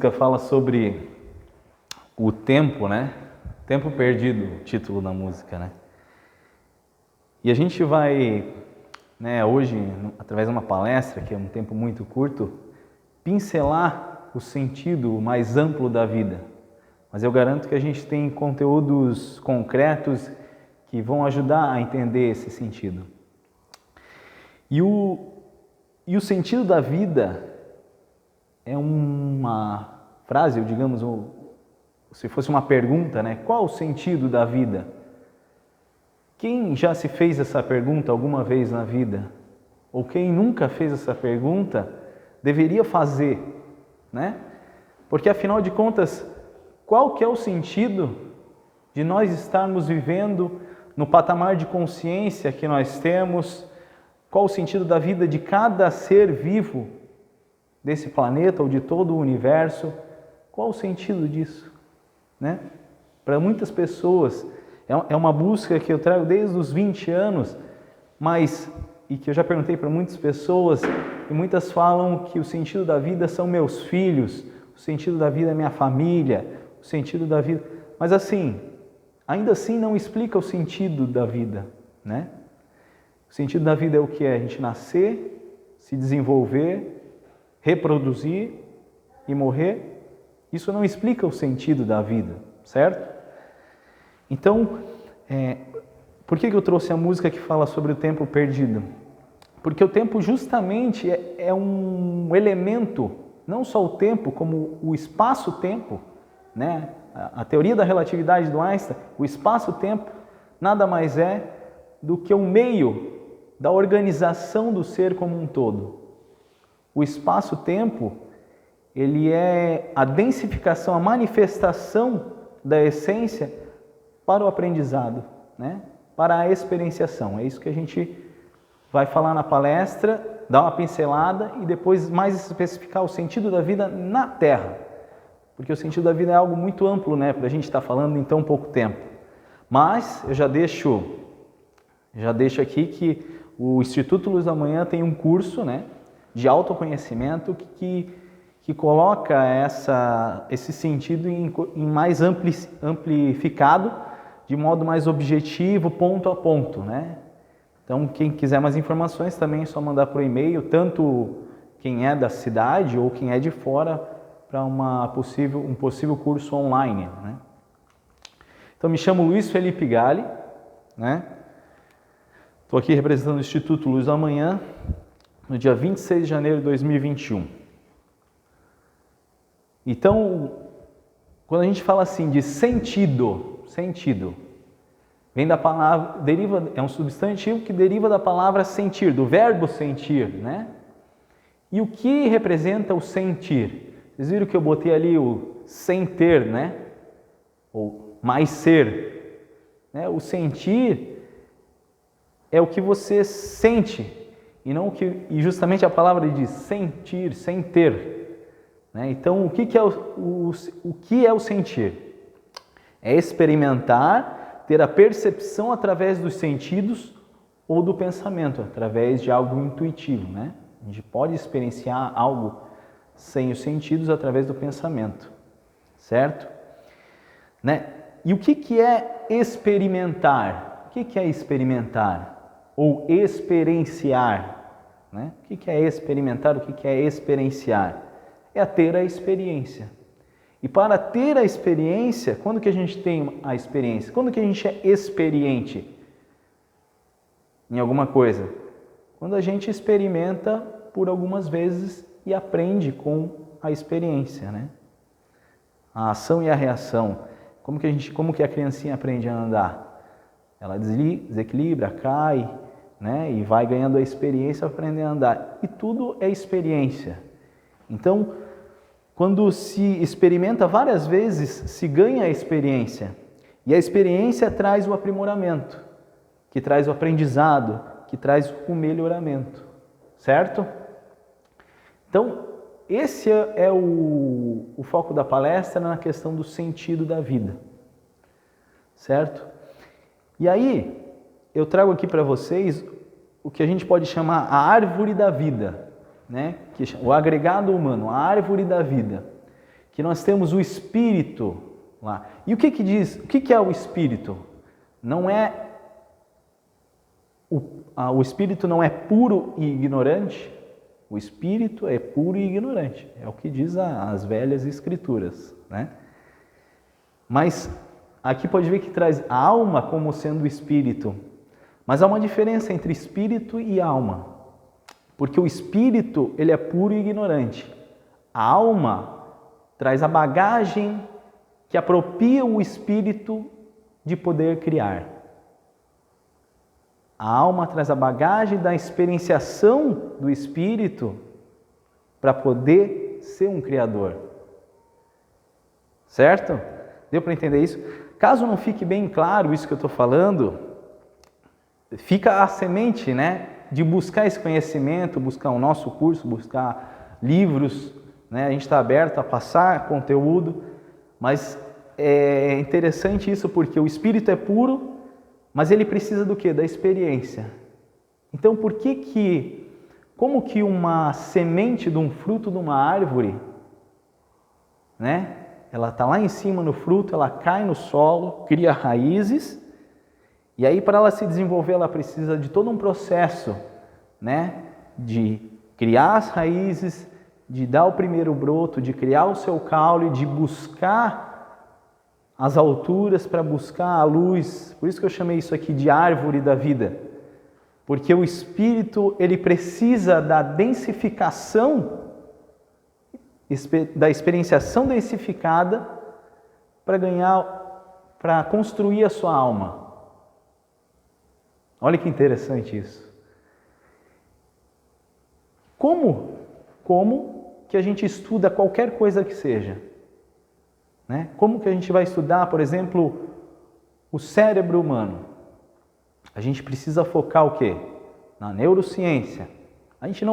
música fala sobre o tempo, né? Tempo perdido, o título da música, né? E a gente vai, hoje, através de uma palestra, que é um tempo muito curto, pincelar o sentido mais amplo da vida. Mas eu garanto que a gente tem conteúdos concretos que vão ajudar a entender esse sentido. E o sentido da vida é uma frase, digamos, se fosse uma pergunta, né? Qual o sentido da vida? Quem já se fez essa pergunta alguma vez na vida? Ou quem nunca fez essa pergunta, deveria fazer, né? Porque afinal de contas, qual que é o sentido de nós estarmos vivendo no patamar de consciência que nós temos? Qual o sentido da vida de cada ser vivo desse planeta ou de todo o universo? Qual o sentido disso, né? Para muitas pessoas é uma busca que eu trago desde os 20 anos, e que eu já perguntei para muitas pessoas, e muitas falam que o sentido da vida são meus filhos, o sentido da vida é minha família, o sentido da vida... Mas ainda assim não explica o sentido da vida, né? O sentido da vida é o que é? A gente nascer, se desenvolver, reproduzir e morrer. Isso não explica o sentido da vida, certo? Então, por que eu trouxe a música que fala sobre o tempo perdido? Porque o tempo justamente é um elemento, não só o tempo, como o espaço-tempo, né? A teoria da relatividade do Einstein, o espaço-tempo nada mais é do que um meio da organização do ser como um todo. O espaço-tempo, ele é a densificação, a manifestação da essência para o aprendizado, né? Para a experienciação. É isso que a gente vai falar na palestra, dar uma pincelada e depois mais especificar o sentido da vida na Terra. Porque o sentido da vida é algo muito amplo, né? Para a gente estar falando em tão pouco tempo. Mas eu já deixo aqui que o Instituto Luz da Manhã tem um curso, né, de autoconhecimento que coloca esse sentido em mais amplificado, de modo mais objetivo, ponto a ponto, né? Então, quem quiser mais informações também é só mandar por e-mail, tanto quem é da cidade ou quem é de fora, para um possível curso online, né? Então, me chamo Luiz Felipe Galli, né? Estou aqui representando o Instituto Luz da Manhã, no dia 26 de janeiro de 2021. Então, quando a gente fala assim de sentido, vem da palavra, é um substantivo que deriva da palavra sentir, do verbo sentir, né? E o que representa o sentir? Vocês viram que eu botei ali o sem ter, né? Ou mais ser, né? O sentir é o que você sente, e justamente a palavra diz sentir, sem ter, né? Então, o que é o sentir? É experimentar, ter a percepção através dos sentidos ou do pensamento, através de algo intuitivo, né? A gente pode experienciar algo sem os sentidos através do pensamento, certo? Né? E o que é experimentar? O que é experimentar? Ou experienciar, né? O que é experimentar? O que é experienciar? É ter a experiência. E para ter a experiência, quando que a gente tem a experiência? Quando que a gente é experiente em alguma coisa? Quando a gente experimenta por algumas vezes e aprende com a experiência, né? A ação e a reação. Como que a criancinha aprende a andar? Ela desequilibra, cai, né? E vai ganhando a experiência, aprendendo a andar. E tudo é experiência. Então, quando se experimenta várias vezes, se ganha a experiência. E a experiência traz o aprimoramento, que traz o aprendizado, que traz o melhoramento. Certo? Então, esse é o foco da palestra na questão do sentido da vida. Certo? E aí, eu trago aqui para vocês o que a gente pode chamar a árvore da vida, né? O agregado humano, a árvore da vida. que nós temos o Espírito lá. E o que diz? O que é o Espírito? Não é o Espírito não é puro e ignorante. O Espírito é puro e ignorante. É o que diz as velhas Escrituras, né? Mas aqui pode ver que traz a alma como sendo o Espírito. Mas há uma diferença entre Espírito e alma. Porque o Espírito, ele é puro e ignorante. A alma traz a bagagem que apropria o Espírito de poder criar. A alma traz a bagagem da experienciação do Espírito para poder ser um Criador. Certo? Deu para entender isso? Caso não fique bem claro isso que eu estou falando, fica a semente, né, de buscar esse conhecimento, buscar o nosso curso, buscar livros, né? A gente está aberto a passar conteúdo, mas é interessante isso porque o Espírito é puro, mas ele precisa do quê? Da experiência. Então, como que uma semente de um fruto de uma árvore, né? Ela está lá em cima no fruto, ela cai no solo, cria raízes, e aí para ela se desenvolver, ela precisa de todo um processo, né? De criar as raízes, de dar o primeiro broto, de criar o seu caule, de buscar as alturas para buscar a luz. Por isso que eu chamei isso aqui de árvore da vida. Porque o Espírito, ele precisa da densificação, da experienciação densificada para construir a sua alma. Olha que interessante isso. Como que a gente estuda qualquer coisa que seja? Né? Como que a gente vai estudar, por exemplo, o cérebro humano? A gente precisa focar o quê? Na neurociência. A gente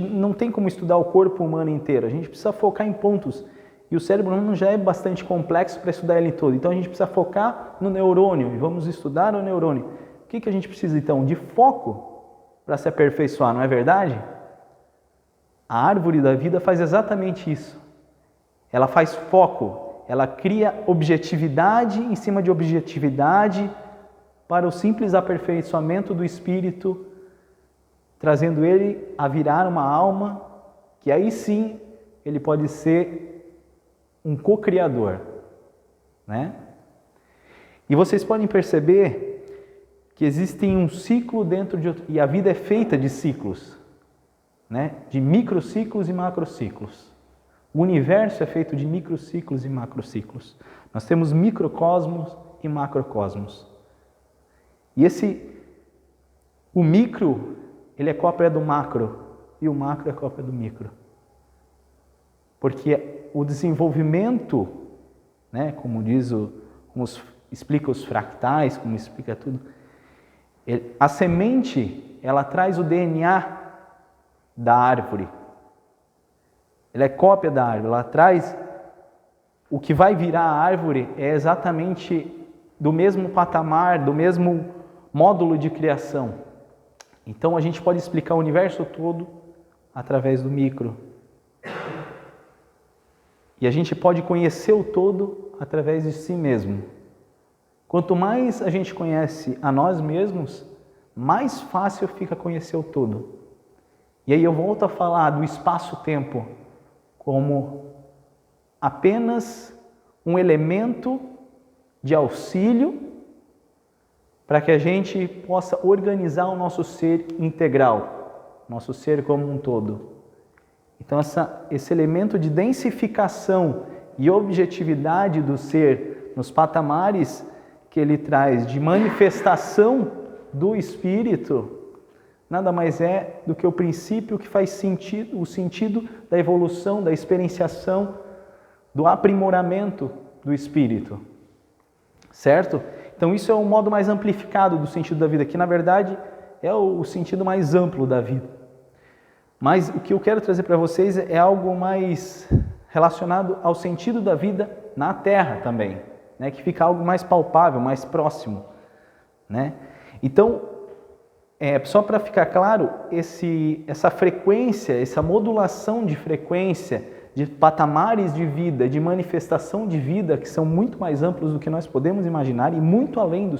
não tem como estudar o corpo humano inteiro, a gente precisa focar em pontos. E o cérebro humano já é bastante complexo para estudar ele todo. Então a gente precisa focar no neurônio e vamos estudar o neurônio. O que a gente precisa então? De foco para se aperfeiçoar, não é verdade? A árvore da vida faz exatamente isso. Ela faz foco. Ela cria objetividade em cima de objetividade para o simples aperfeiçoamento do espírito, trazendo ele a virar uma alma, que aí sim ele pode ser um co-criador, né? E vocês podem perceber que existe um ciclo dentro de outro, e a vida é feita de ciclos, né? De microciclos e macrociclos. O universo é feito de microciclos e macrociclos. Nós temos microcosmos e macrocosmos. E o micro, ele é cópia do macro, e o macro é cópia do micro. Porque o desenvolvimento, né, como explica os fractais, como explica tudo, a semente, ela traz o DNA da árvore. Ela é cópia da árvore, ela traz o que vai virar a árvore é exatamente do mesmo patamar, do mesmo módulo de criação. Então a gente pode explicar o universo todo através do micro. E a gente pode conhecer o todo através de si mesmo. Quanto mais a gente conhece a nós mesmos, mais fácil fica conhecer o todo. E aí eu volto a falar do espaço-tempo como apenas um elemento de auxílio para que a gente possa organizar o nosso ser integral, nosso ser como um todo. Então esse elemento de densificação e objetividade do ser nos patamares que ele traz de manifestação do espírito, nada mais é do que o princípio que faz sentido, o sentido da evolução, da experienciação, do aprimoramento do espírito. Certo? Então isso é o modo mais amplificado do sentido da vida, que na verdade é o sentido mais amplo da vida. Mas o que eu quero trazer para vocês é algo mais relacionado ao sentido da vida na Terra também, né? Que fica algo mais palpável, mais próximo, né? Então, só para ficar claro, essa frequência, essa modulação de frequência de patamares de vida, de manifestação de vida que são muito mais amplos do que nós podemos imaginar e muito além do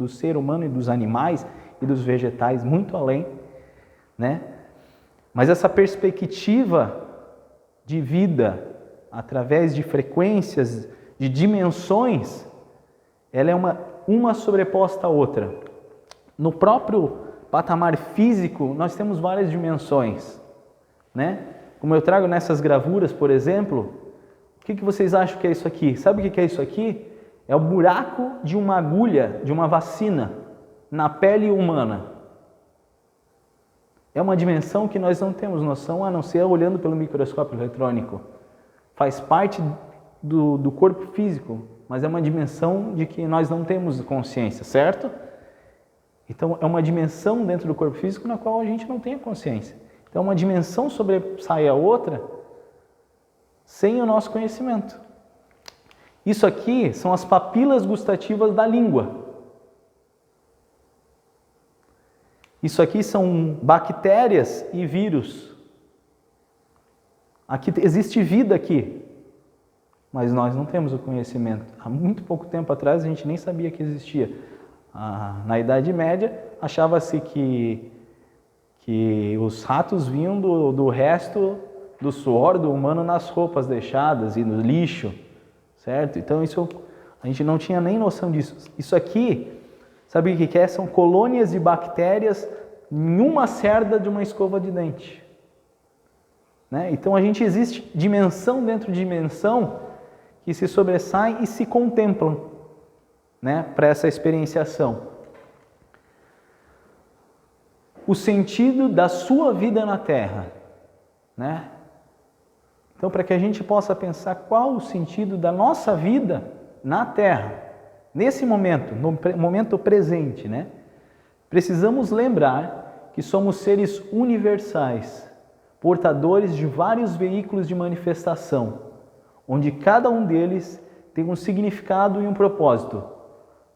ser humano e dos animais e dos vegetais, muito além, né? Mas essa perspectiva de vida através de frequências, de dimensões, ela é uma sobreposta à outra. No próprio patamar físico, nós temos várias dimensões, né? Como eu trago nessas gravuras, por exemplo, o que vocês acham que é isso aqui? Sabe o que é isso aqui? É o buraco de uma agulha, de uma vacina, na pele humana. É uma dimensão que nós não temos noção, a não ser olhando pelo microscópio eletrônico. Faz parte do corpo físico, mas é uma dimensão de que nós não temos consciência, certo? Então, é uma dimensão dentro do corpo físico na qual a gente não tem a consciência. Então, uma dimensão sobressai a outra sem o nosso conhecimento. Isso aqui são as papilas gustativas da língua. Isso aqui são bactérias e vírus. Aqui existe vida aqui, mas nós não temos o conhecimento. Há muito pouco tempo atrás a gente nem sabia que existia. Na Idade Média achava-se que os ratos vinham do resto do suor do humano nas roupas deixadas e no lixo, certo? Então isso a gente não tinha nem noção disso. Isso aqui, sabe o que é? São colônias de bactérias em uma cerda de uma escova de dente. Né? Então a gente existe dimensão dentro de dimensão que se sobressaem e se contemplam, né, para essa experienciação. O sentido da sua vida na Terra, né? Então, para que a gente possa pensar qual o sentido da nossa vida na Terra, nesse momento, no momento presente, né? Precisamos lembrar que somos seres universais, portadores de vários veículos de manifestação, onde cada um deles tem um significado e um propósito.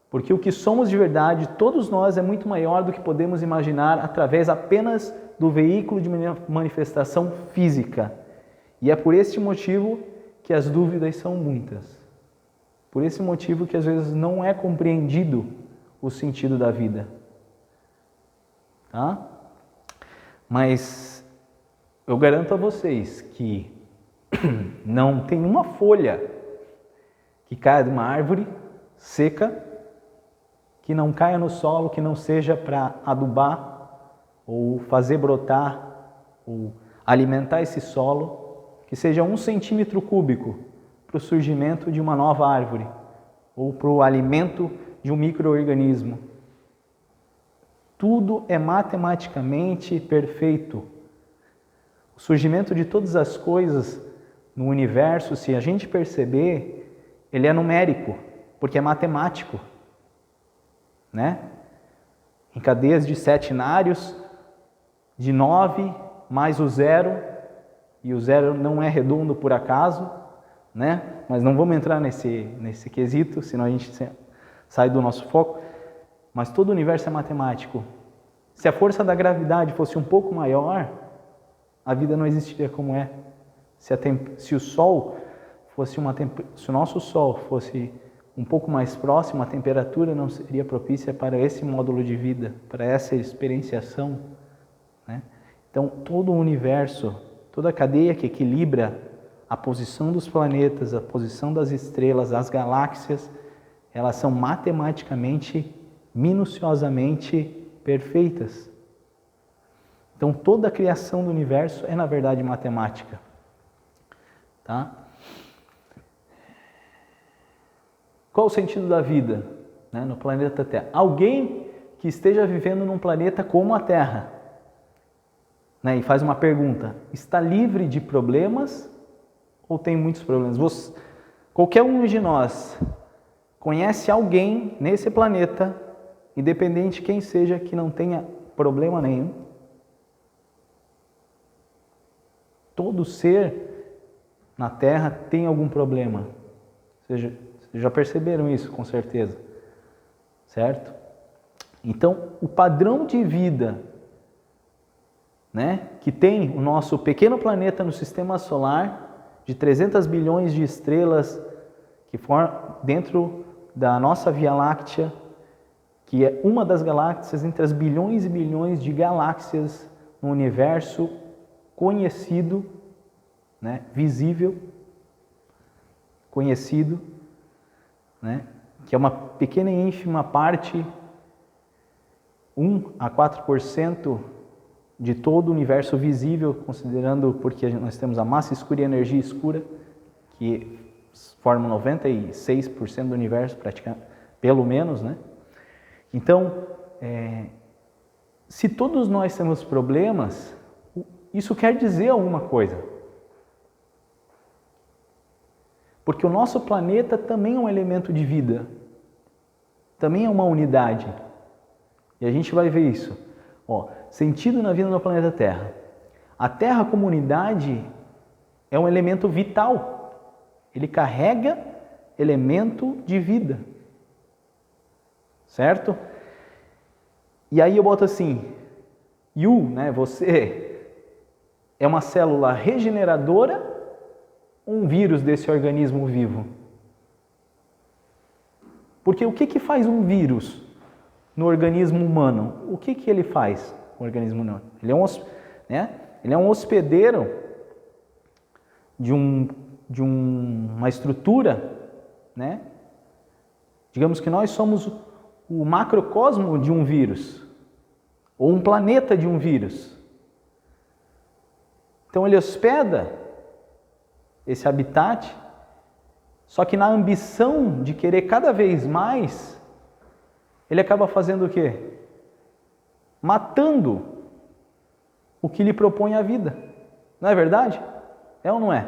Porque o que somos de verdade, todos nós, é muito maior do que podemos imaginar através apenas do veículo de manifestação física. E é por este motivo que as dúvidas são muitas. Por esse motivo que às vezes não é compreendido o sentido da vida. Tá? Mas eu garanto a vocês que não tem uma folha que caia de uma árvore seca, que não caia no solo, que não seja para adubar ou fazer brotar ou alimentar esse solo, que seja 1 centímetro cúbico para o surgimento de uma nova árvore ou para o alimento de um micro-organismo. Tudo é matematicamente perfeito. O surgimento de todas as coisas no universo, se a gente perceber, ele é numérico, porque é matemático. Né? Em cadeias de setinários, de 9 mais o 0, e o 0 não é redondo por acaso, né? Mas não vamos entrar nesse quesito, senão a gente sai do nosso foco. Mas todo o universo é matemático. Se a força da gravidade fosse um pouco maior, a vida não existiria como é. Se o Sol fosse se o nosso Sol fosse um pouco mais próximo, a temperatura não seria propícia para esse módulo de vida, para essa experienciação, né? Então, todo o universo, toda a cadeia que equilibra a posição dos planetas, a posição das estrelas, as galáxias, elas são matematicamente, minuciosamente perfeitas. Então, toda a criação do universo é, na verdade, matemática. Tá? Qual o sentido da vida, né, no planeta Terra? Alguém que esteja vivendo num planeta como a Terra, né, e faz uma pergunta: está livre de problemas ou tem muitos problemas? Qualquer um de nós conhece alguém nesse planeta, independente de quem seja, que não tenha problema nenhum? Todo ser na Terra tem algum problema. Ou seja, vocês já perceberam isso, com certeza, certo? Então, o padrão de vida, né, que tem o nosso pequeno planeta no sistema solar de 300 bilhões de estrelas que formam dentro da nossa Via Láctea, que é uma das galáxias entre as bilhões e bilhões de galáxias no universo conhecido, né, visível, conhecido, né, que é uma pequena e ínfima parte, 1 a 4% de todo o universo visível, considerando porque nós temos a massa escura e a energia escura, que formam 96% do universo, praticamente, pelo menos, né? Então, se todos nós temos problemas, isso quer dizer alguma coisa. Porque o nosso planeta também é um elemento de vida, também é uma unidade. E a gente vai ver isso. Ó, sentido na vida no planeta Terra. A Terra como unidade é um elemento vital. Ele carrega elemento de vida. Certo? E aí eu boto assim, né, você é uma célula regeneradora ou um vírus desse organismo vivo? Porque o que faz um vírus no organismo humano? O que ele faz no organismo humano? Ele é um hospedeiro de uma estrutura, né? Digamos que nós somos o macrocosmo de um vírus, ou um planeta de um vírus. Então ele hospeda esse habitat, só que na ambição de querer cada vez mais, ele acaba fazendo o quê? Matando o que lhe propõe a vida. Não é verdade? É ou não é?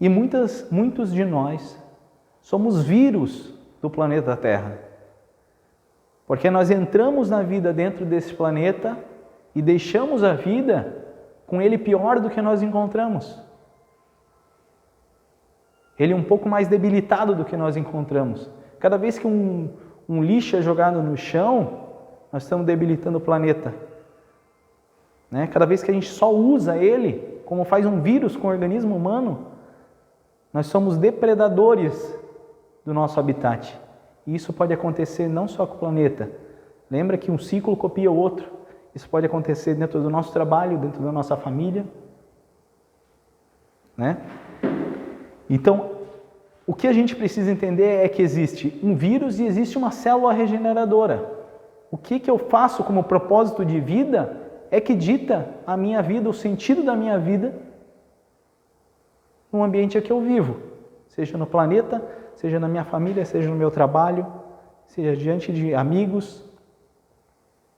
E muitos de nós somos vírus do planeta Terra. Porque nós entramos na vida dentro desse planeta e deixamos a vida com ele pior do que nós encontramos. Ele um pouco mais debilitado do que nós encontramos. Cada vez que um lixo é jogado no chão, nós estamos debilitando o planeta. Né? Cada vez que a gente só usa ele, como faz um vírus com o organismo humano, nós somos depredadores do nosso habitat. E isso pode acontecer não só com o planeta. Lembra que um ciclo copia o outro. Isso pode acontecer dentro do nosso trabalho, dentro da nossa família. Né? Então, o que a gente precisa entender é que existe um vírus e existe uma célula regeneradora. O que eu faço como propósito de vida é que dita a minha vida, o sentido da minha vida no ambiente em que eu vivo. Seja no planeta, seja na minha família, seja no meu trabalho, seja diante de amigos,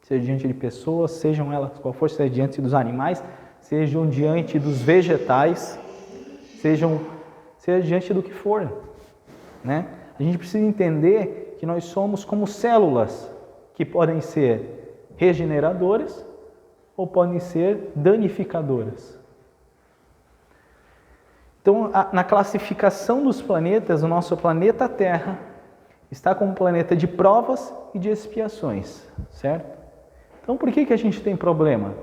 seja diante de pessoas, sejam elas qual for, seja diante dos animais, sejam diante dos vegetais, seja diante do que for. Né? A gente precisa entender que nós somos como células que podem ser regeneradoras ou podem ser danificadoras. Então, na classificação dos planetas, o nosso planeta Terra está como um planeta de provas e de expiações, certo? Então, por que a gente tem problema?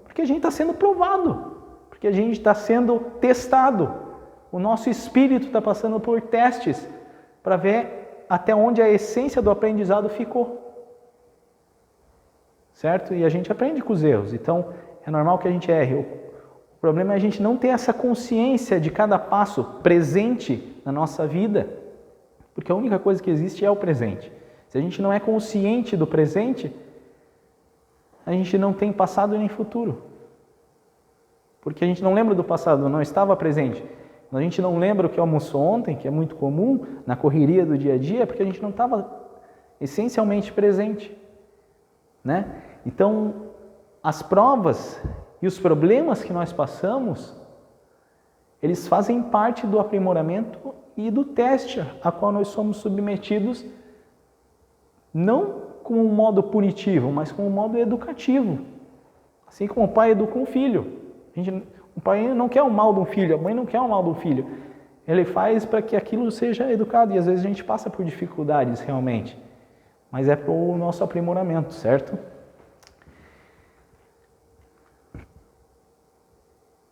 Porque a gente está sendo provado, porque a gente está sendo testado. O nosso espírito está passando por testes para ver até onde a essência do aprendizado ficou. Certo? E a gente aprende com os erros, então é normal que a gente erre. O problema é a gente não ter essa consciência de cada passo presente na nossa vida, porque a única coisa que existe é o presente. Se a gente não é consciente do presente, a gente não tem passado nem futuro. Porque a gente não lembra do passado, não estava presente. A gente não lembra o que almoçou ontem, que é muito comum na correria do dia a dia, porque a gente não estava essencialmente presente. Né? Então, as provas e os problemas que nós passamos, eles fazem parte do aprimoramento e do teste a qual nós somos submetidos, não como um modo punitivo, mas como um modo educativo. Assim como o pai educa um filho. O pai não quer o mal de um filho, a mãe não quer o mal do filho. Ele faz para que aquilo seja educado e às vezes a gente passa por dificuldades realmente. Mas é para o nosso aprimoramento, certo?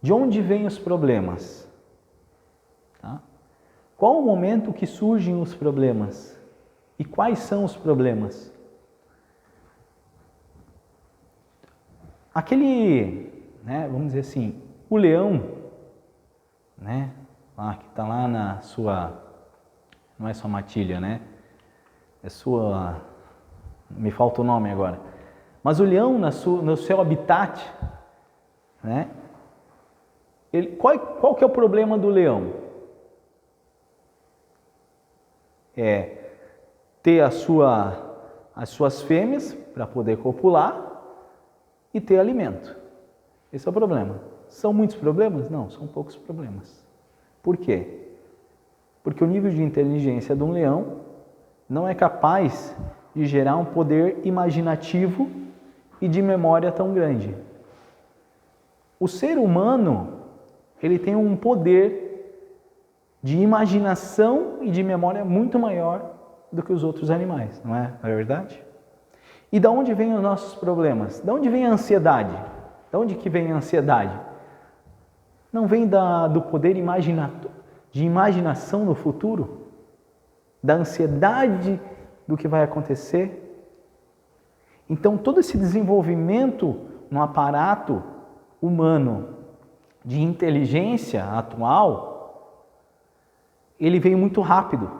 De onde vêm os problemas? Tá? Qual o momento que surgem os problemas? E quais são os problemas? Vamos dizer assim, o leão, que está lá na sua, não é sua matilha, é sua, me falta o nome agora, mas o leão no seu habitat, qual que é o problema do leão? É ter as suas fêmeas para poder copular e ter alimento. Esse é o problema. São muitos problemas? Não, são poucos problemas. Por quê? Porque o nível de inteligência de um leão não é capaz de gerar um poder imaginativo e de memória tão grande. O ser humano, ele tem um poder de imaginação e de memória muito maior do que os outros animais, não é verdade? E da onde vêm os nossos problemas? Da onde vem a ansiedade? Da onde que vem a ansiedade? Não vem do poder de imaginação no futuro? Da ansiedade do que vai acontecer? Então, todo esse desenvolvimento no aparato humano de inteligência atual, ele veio muito rápido.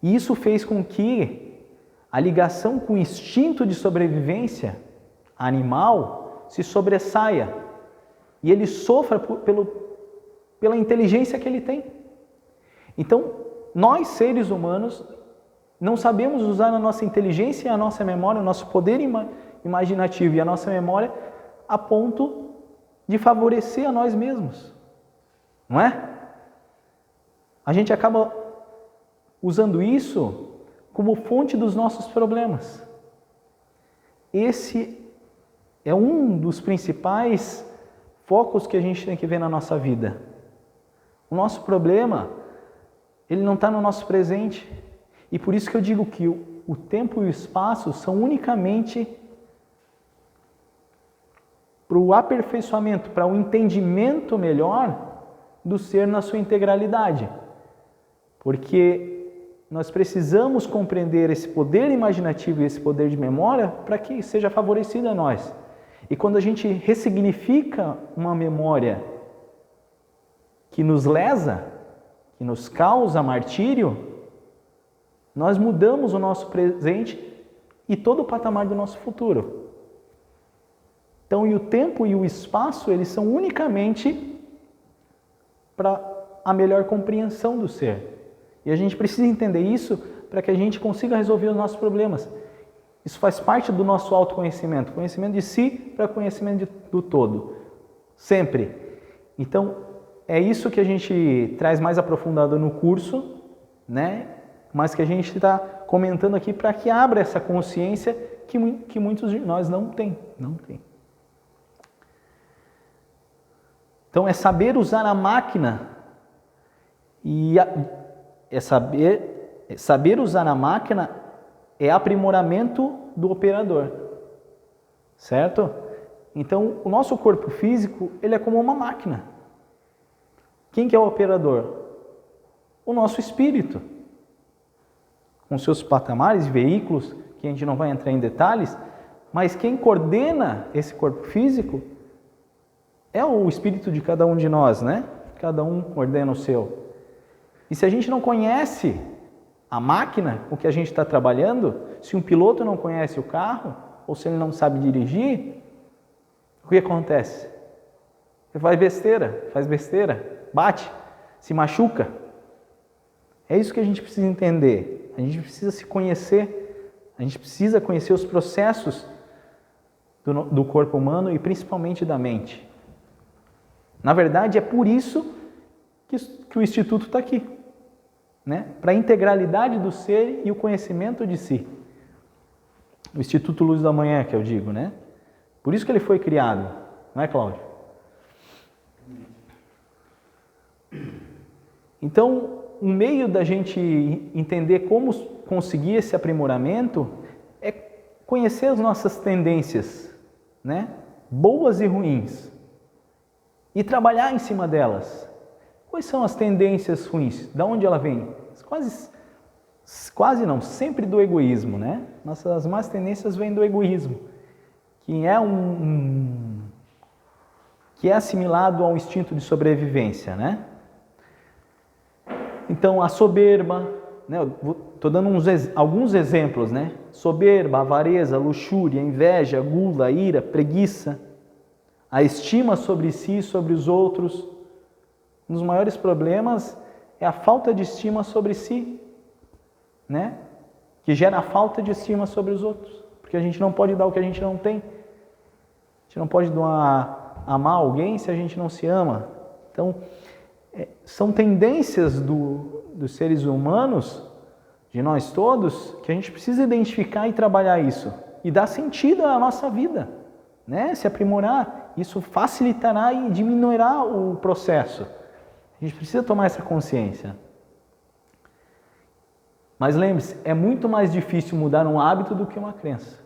E isso fez com que a ligação com o instinto de sobrevivência animal se sobressaia e ele sofra pela inteligência que ele tem. Então, nós seres humanos não sabemos usar a nossa inteligência e a nossa memória, o nosso poder imaginativo e a nossa memória a ponto de favorecer a nós mesmos, não é? A gente acaba usando isso como fonte dos nossos problemas. Esse é um dos principais focos que a gente tem que ver na nossa vida. O nosso problema, ele não está no nosso presente. E por isso que eu digo que o tempo e o espaço são unicamente para o aperfeiçoamento, para o entendimento melhor do ser na sua integralidade. Porque nós precisamos compreender esse poder imaginativo e esse poder de memória para que seja favorecido a nós. E quando a gente ressignifica uma memória que nos lesa, que nos causa martírio, nós mudamos o nosso presente e todo o patamar do nosso futuro. Então, e o tempo e o espaço, eles são unicamente para a melhor compreensão do ser. E a gente precisa entender isso para que a gente consiga resolver os nossos problemas. Isso faz parte do nosso autoconhecimento. Conhecimento de si para conhecimento do todo. Sempre. Então, é isso que a gente traz mais aprofundado no curso, mas que a gente está comentando aqui para que abra essa consciência que muitos de nós não têm. Então, é saber usar a máquina e saber usar a máquina é aprimoramento do operador, certo? Então, o nosso corpo físico, ele é como uma máquina. Quem que é o operador? O nosso espírito. Com seus patamares, veículos, que a gente não vai entrar em detalhes, mas quem coordena esse corpo físico é o espírito de cada um de nós, Cada um coordena o seu. E se a gente não conhece a máquina, o que a gente está trabalhando, se um piloto não conhece o carro, ou se ele não sabe dirigir, o que acontece? Ele faz besteira, bate, se machuca. É isso que a gente precisa entender. A gente precisa se conhecer, a gente precisa conhecer os processos do corpo humano e principalmente da mente. Na verdade, é por isso que o Instituto está aqui. Para a integralidade do ser e o conhecimento de si. O Instituto Luz da Manhã, que eu digo, Por isso que ele foi criado, não é, Cláudio? Então, um meio da gente entender como conseguir esse aprimoramento é conhecer as nossas tendências, boas e ruins. e trabalhar em cima delas. Quais são as tendências ruins? Da onde ela vem? Quase não, sempre do egoísmo, né? Nossas más tendências vêm do egoísmo, que é que é assimilado ao instinto de sobrevivência, né? Então, a soberba, né? Estou dando alguns exemplos, né? Soberba, avareza, luxúria, inveja, gula, ira, preguiça, a estima sobre si e sobre os outros. Um dos maiores problemas é a falta de estima sobre si, né? Que gera a falta de estima sobre os outros, porque a gente não pode dar o que a gente não tem. A gente não pode amar alguém se a gente não se ama. Então, são tendências dos seres humanos, de nós todos, que a gente precisa identificar e trabalhar isso e dar sentido à nossa vida, né? Se aprimorar, isso facilitará e diminuirá o processo. A gente precisa tomar essa consciência. Mas lembre-se, é muito mais difícil mudar um hábito do que uma crença.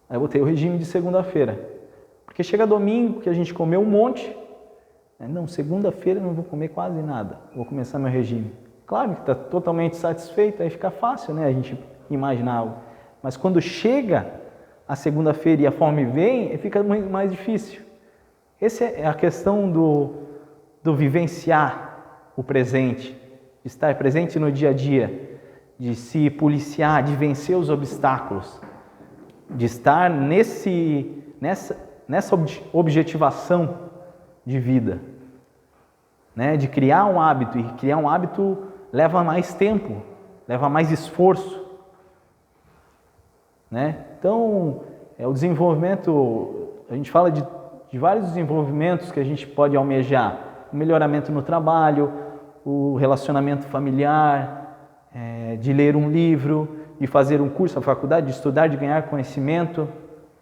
Aí eu botei o regime de segunda-feira. Porque chega domingo, que a gente comeu um monte. Não, segunda-feira eu não vou comer quase nada. Vou começar meu regime. Claro que está totalmente satisfeito, aí fica fácil, né? A gente imaginar algo. Mas quando chega a segunda-feira e a fome vem, fica muito mais difícil. Essa é a questão do vivenciar o presente, de estar presente no dia a dia, de se policiar, de vencer os obstáculos, de estar nessa objetivação de vida, né? De criar um hábito, e criar um hábito leva mais tempo, leva mais esforço, né? Então, o desenvolvimento, a gente fala de vários desenvolvimentos que a gente pode almejar: o melhoramento no trabalho, o relacionamento familiar, de ler um livro, de fazer um curso na faculdade, de estudar, de ganhar conhecimento,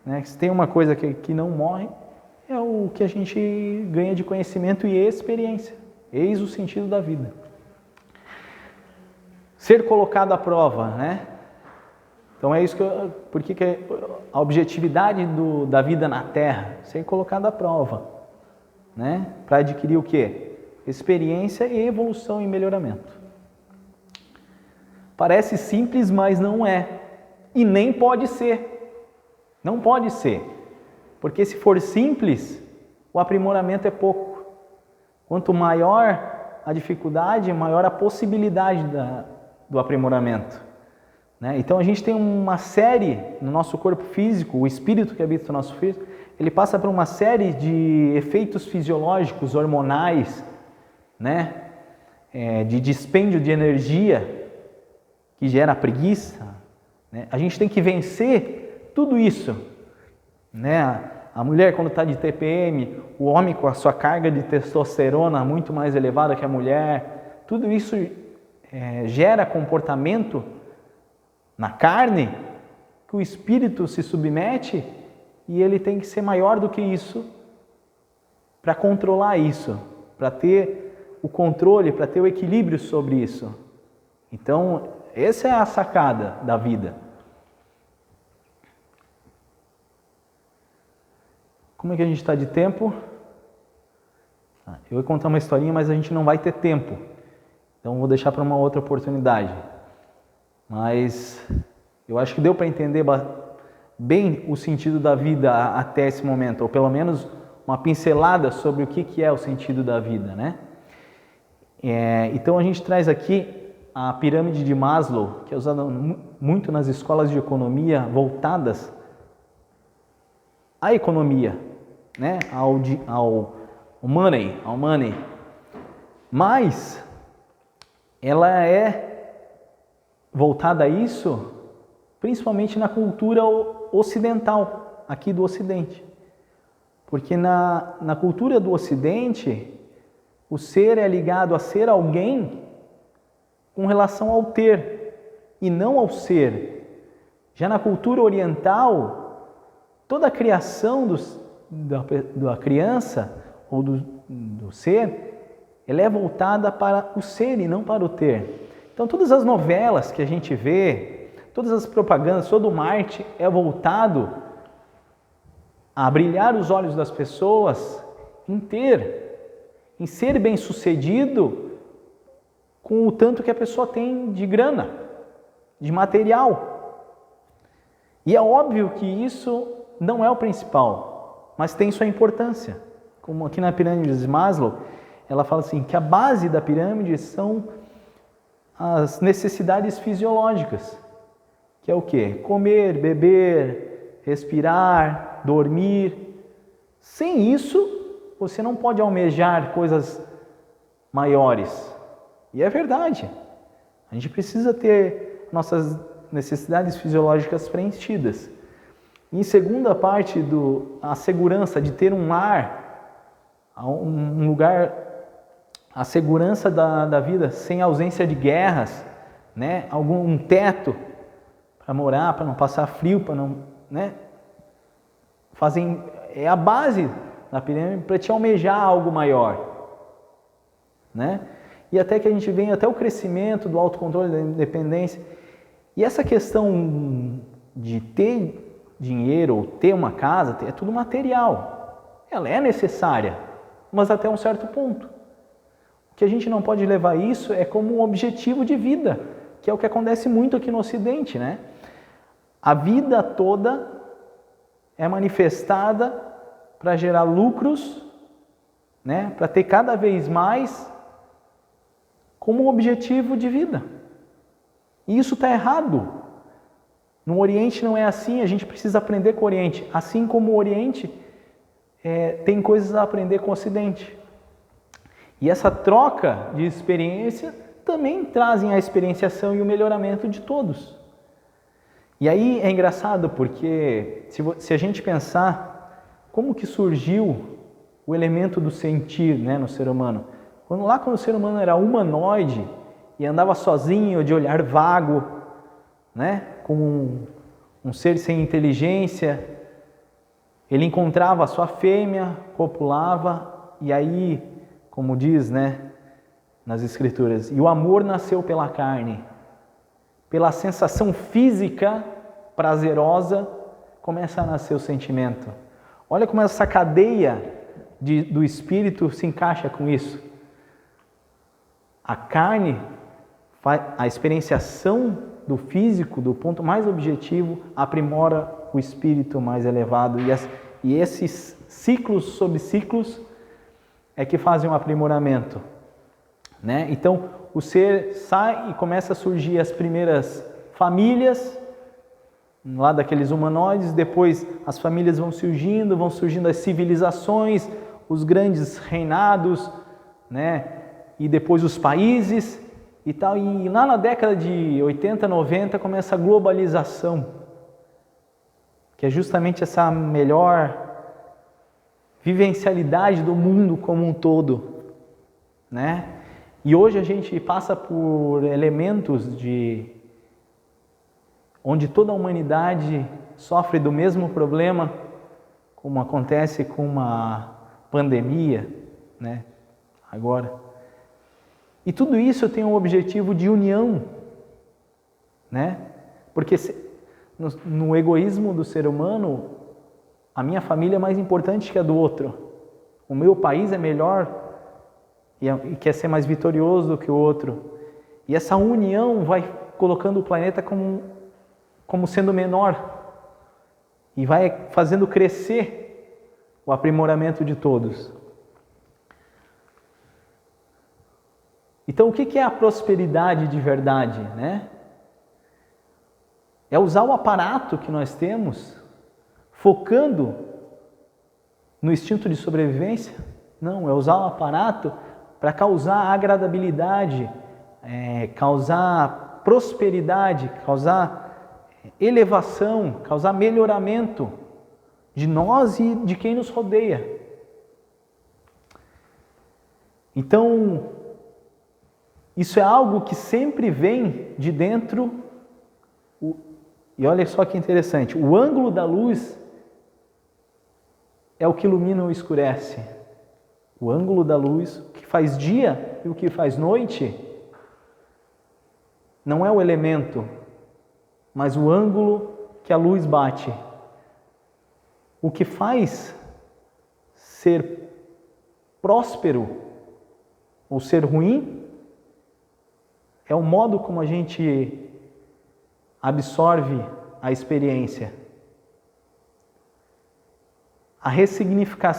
né? Se tem uma coisa que não morre, é o que a gente ganha de conhecimento e experiência. Eis o sentido da vida. Ser colocado à prova, né? Então é isso porque a objetividade da vida na Terra, ser colocado à prova, né? Para adquirir o quê? Experiência e evolução e melhoramento. Parece simples, mas não é. E nem pode ser. Não pode ser. Porque se for simples, o aprimoramento é pouco. Quanto maior a dificuldade, maior a possibilidade do aprimoramento, né? Então a gente tem uma série no nosso corpo físico, o espírito que habita no nosso físico, ele passa por uma série de efeitos fisiológicos, hormonais, né? De dispêndio de energia, que gera preguiça, né? A gente tem que vencer tudo isso, né? A mulher quando está de TPM, o homem com a sua carga de testosterona muito mais elevada que a mulher, tudo isso gera comportamento na carne que o espírito se submete, e ele tem que ser maior do que isso para controlar isso, para ter o controle, para ter o equilíbrio sobre isso. Então, essa é a sacada da vida. Como é que a gente está de tempo? Eu vou contar uma historinha, mas a gente não vai ter tempo. Então vou deixar para uma outra oportunidade. Mas eu acho que deu para entender bem o sentido da vida até esse momento, ou pelo menos uma pincelada sobre o que é o sentido da vida, né? Então a gente traz aqui a pirâmide de Maslow, que é usada muito nas escolas de economia voltadas à economia, né? Ao money. Mas ela é voltada a isso principalmente na cultura ocidental, aqui do Ocidente. Porque na cultura do Ocidente, o ser é ligado a ser alguém com relação ao ter e não ao ser. Já na cultura oriental, toda a criação da criança ou do ser, ela é voltada para o ser e não para o ter. Então todas as novelas que a gente vê, todas as propagandas, todo o marketing é voltado a brilhar os olhos das pessoas em ser bem-sucedido com o tanto que a pessoa tem de grana, de material. E é óbvio que isso não é o principal, mas tem sua importância. Como aqui na pirâmide de Maslow, ela fala assim, que a base da pirâmide são as necessidades fisiológicas, que é o quê? Comer, beber, respirar, dormir. Sem isso, você não pode almejar coisas maiores. E é verdade. A gente precisa ter nossas necessidades fisiológicas preenchidas. Em segunda parte, a segurança de ter um lar, um lugar, a segurança da vida sem ausência de guerras, né? Um teto para morar, para não passar frio, para não, né? É a base da pirâmide para te almejar algo maior, né? E até que a gente vem até o crescimento do autocontrole, da independência. E essa questão de ter dinheiro ou ter uma casa, é tudo material. Ela é necessária, mas até um certo ponto. O que a gente não pode levar isso é como um objetivo de vida, que é o que acontece muito aqui no Ocidente, né? A vida toda é manifestada para gerar lucros, né? Para ter cada vez mais como um objetivo de vida. E isso está errado. No Oriente não é assim, a gente precisa aprender com o Oriente. Assim como o Oriente tem coisas a aprender com o Ocidente. E essa troca de experiência também trazem a experienciação e o melhoramento de todos. E aí é engraçado porque se a gente pensar como que surgiu o elemento do sentir, né, no ser humano. Quando o ser humano era humanoide e andava sozinho, de olhar vago, né, como um ser sem inteligência, ele encontrava a sua fêmea, copulava, e aí, como diz, né, nas escrituras, e o amor nasceu pela carne, pela sensação física prazerosa, começa a nascer o sentimento. Olha como essa cadeia do espírito se encaixa com isso. A carne, a experienciação do físico, do ponto mais objetivo, aprimora o espírito mais elevado. E esses ciclos sobre ciclos é que fazem um aprimoramento, né? Então, o ser sai e começa a surgir as primeiras famílias, lá daqueles humanoides, depois as famílias vão surgindo as civilizações, os grandes reinados, né? E depois os países e tal. E lá na década de 80, 90 começa a globalização, que é justamente essa melhor vivencialidade do mundo como um todo, né? E hoje a gente passa por elementos onde toda a humanidade sofre do mesmo problema, como acontece com uma pandemia, né? Agora. E tudo isso tem um objetivo de união, né? Porque no egoísmo do ser humano, a minha família é mais importante que a do outro. O meu país é melhor e quer ser mais vitorioso do que o outro. E essa união vai colocando o planeta como sendo menor e vai fazendo crescer o aprimoramento de todos. Então, o que é a prosperidade de verdade, né? É usar o aparato que nós temos, focando no instinto de sobrevivência? Não, é usar o aparato para causar agradabilidade, causar prosperidade, causar elevação, causar melhoramento de nós e de quem nos rodeia. Então, isso é algo que sempre vem de dentro. E olha só que interessante, o ângulo da luz é o que ilumina ou escurece. O ângulo da luz, o que faz dia e o que faz noite, não é o elemento, mas o ângulo que a luz bate. O que faz ser próspero ou ser ruim é o modo como a gente absorve a experiência. A ressignificação